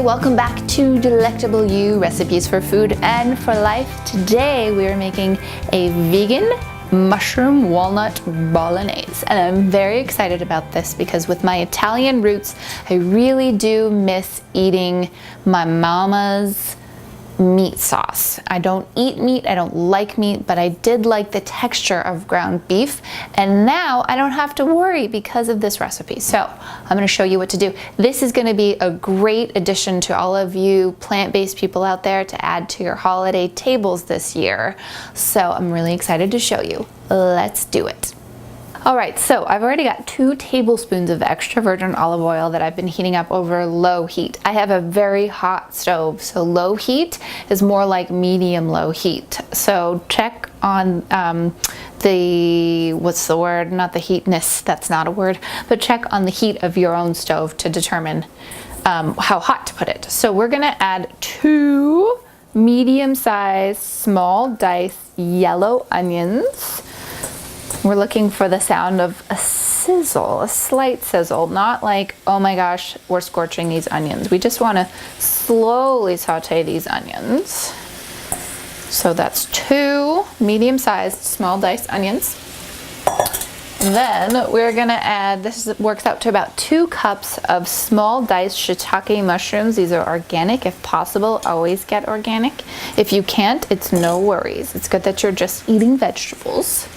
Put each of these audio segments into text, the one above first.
welcome back to Delectable You, recipes for food and for life. Today we are making a vegan mushroom walnut bolognese, and I'm very excited about this because with my Italian roots, I really do miss eating my mama's meat sauce. I don't eat meat, I don't like meat, but I did like the texture of ground beef, and now I don't have to worry because of this recipe. So I'm going to show you what to do. This is going to be a great addition to all of you plant-based people out there to add to your holiday tables this year. So I'm really excited to show you. Let's do it. All right, so I've already got 2 tablespoons of extra virgin olive oil that I've been heating up over low heat. I have a very hot stove, so low heat is more like medium low heat. So check on what's the word? Not the heatness, that's not a word, but check on the heat of your own stove to determine how hot to put it. So we're gonna add 2 medium-sized, small diced yellow onions. We're looking for the sound of a sizzle, a slight sizzle, not like, oh my gosh, we're scorching these onions. We just want to slowly saute these onions. So that's 2 medium-sized, small diced onions. Then we're gonna add, this works out to about 2 cups of small diced shiitake mushrooms. These are organic, if possible, always get organic. If you can't, it's no worries. It's good that you're just eating vegetables.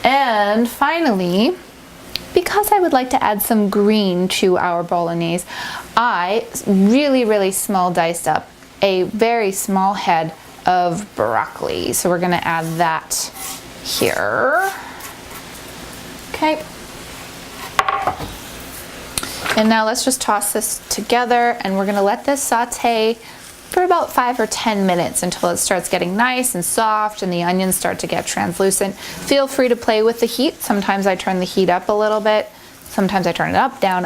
And finally, because I would like to add some green to our bolognese, I really small diced up a very small head of broccoli. So we're gonna add that here. Okay. And now let's just toss this together, and we're gonna let this saute for about 5 or 10 minutes until it starts getting nice and soft and the onions start to get translucent. Feel free to play with the heat. Sometimes I turn the heat up a little bit. Sometimes I turn it up, down,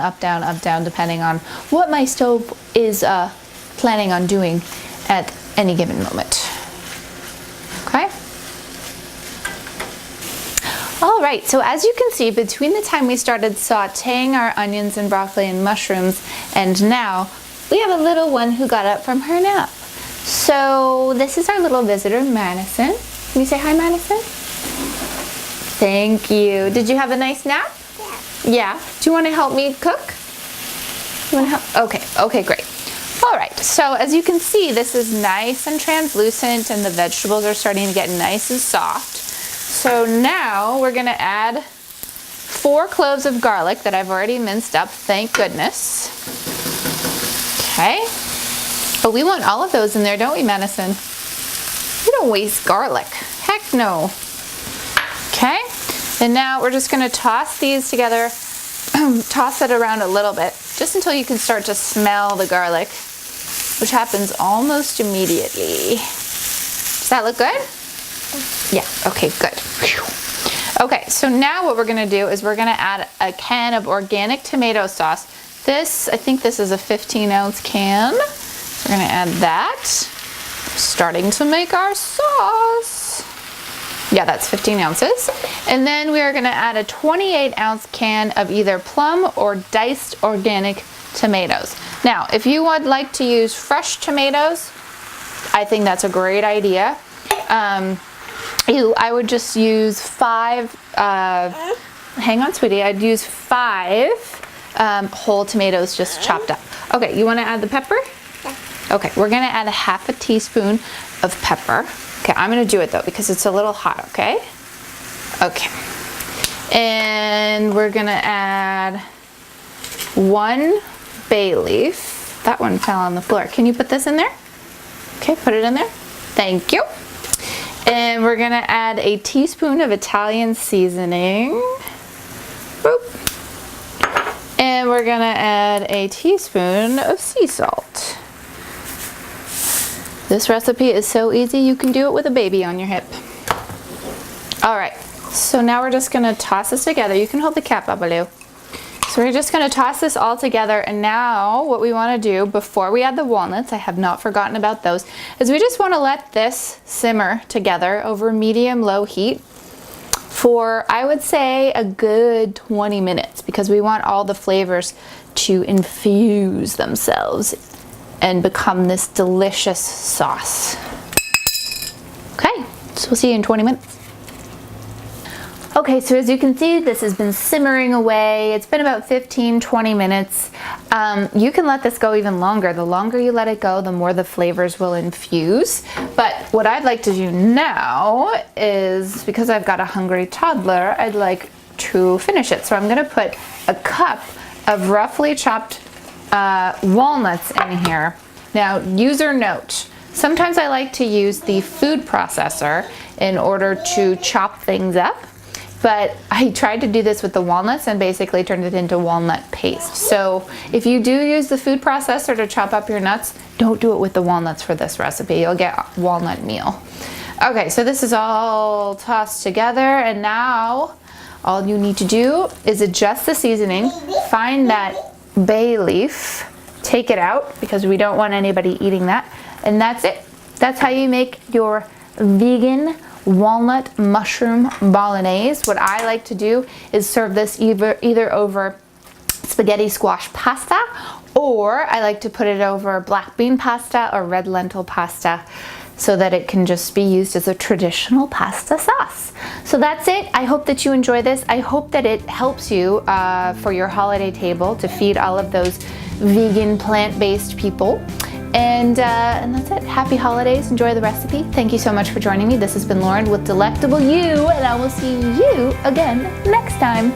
depending on what my stove is planning on doing at any given moment. Okay? All right, so as you can see, between the time we started sauteing our onions and broccoli and mushrooms and now, we have a little one who got up from her nap. So this is our little visitor, Madison. Can you say hi, Madison? Thank you. Did you have a nice nap? Yeah. Yeah. Do you want to help me cook? You want to help? Okay, great. All right, so as you can see, this is nice and translucent and the vegetables are starting to get nice and soft. So now we're gonna add 4 cloves of garlic that I've already minced up, thank goodness. Okay, but we want all of those in there, don't we, Madison? We don't waste garlic. Heck no. Okay, and now we're just gonna toss these together, toss it around a little bit, just until you can start to smell the garlic, which happens almost immediately. Does that look good? Yeah, okay, good. Okay, so now what we're gonna do is we're gonna add a can of organic tomato sauce. This, I think this is a 15-ounce can. We're gonna add that. Starting to make our sauce. Yeah, that's 15 ounces. And then we are gonna add a 28-ounce can of either plum or diced organic tomatoes. Now, if you would like to use fresh tomatoes, I think that's a great idea. I would just use 5, hang on, sweetie, I'd use 5 whole tomatoes just chopped up. Okay, you want to add the pepper? Yeah. Okay, we're going to add a ½ teaspoon of pepper. Okay, I'm going to do it though because it's a little hot, okay? Okay. And we're going to add 1 bay leaf. That one fell on the floor. Can you put this in there? Okay, put it in there. Thank you. And we're going to add a teaspoon of Italian seasoning. Boop. And we're gonna add a teaspoon of sea salt. This recipe is so easy, you can do it with a baby on your hip. All right, so now we're just gonna toss this together. You can hold the cap, Babaloo. So we're just gonna toss this all together, and now what we wanna do before we add the walnuts, I have not forgotten about those, is we just wanna let this simmer together over medium-low heat for, I would say, a good 20 minutes because we want all the flavors to infuse themselves and become this delicious sauce. Okay, so we'll see you in 20 minutes. Okay, so as you can see, this has been simmering away. It's been about 15-20 minutes. You can let this go even longer. The longer you let it go, the more the flavors will infuse. But what I'd like to do now is, because I've got a hungry toddler, I'd like to finish it. So I'm gonna put a cup of roughly chopped walnuts in here. Now, user note, sometimes I like to use the food processor in order to chop things up. But I tried to do this with the walnuts and basically turned it into walnut paste. So if you do use the food processor to chop up your nuts, don't do it with the walnuts for this recipe. You'll get walnut meal. Okay, so this is all tossed together, and now all you need to do is adjust the seasoning, find that bay leaf, take it out because we don't want anybody eating that, and that's it. That's how you make your vegan walnut mushroom bolognese. What I like to do is serve this either over spaghetti squash pasta, or I like to put it over black bean pasta or red lentil pasta so that it can just be used as a traditional pasta sauce. So that's it. I hope that you enjoy this. I hope that it helps you for your holiday table to feed all of those vegan, plant-based people. And that's it. Happy holidays. Enjoy the recipe. Thank you so much for joining me. This has been Lauren with Delectable You, and I will see you again next time.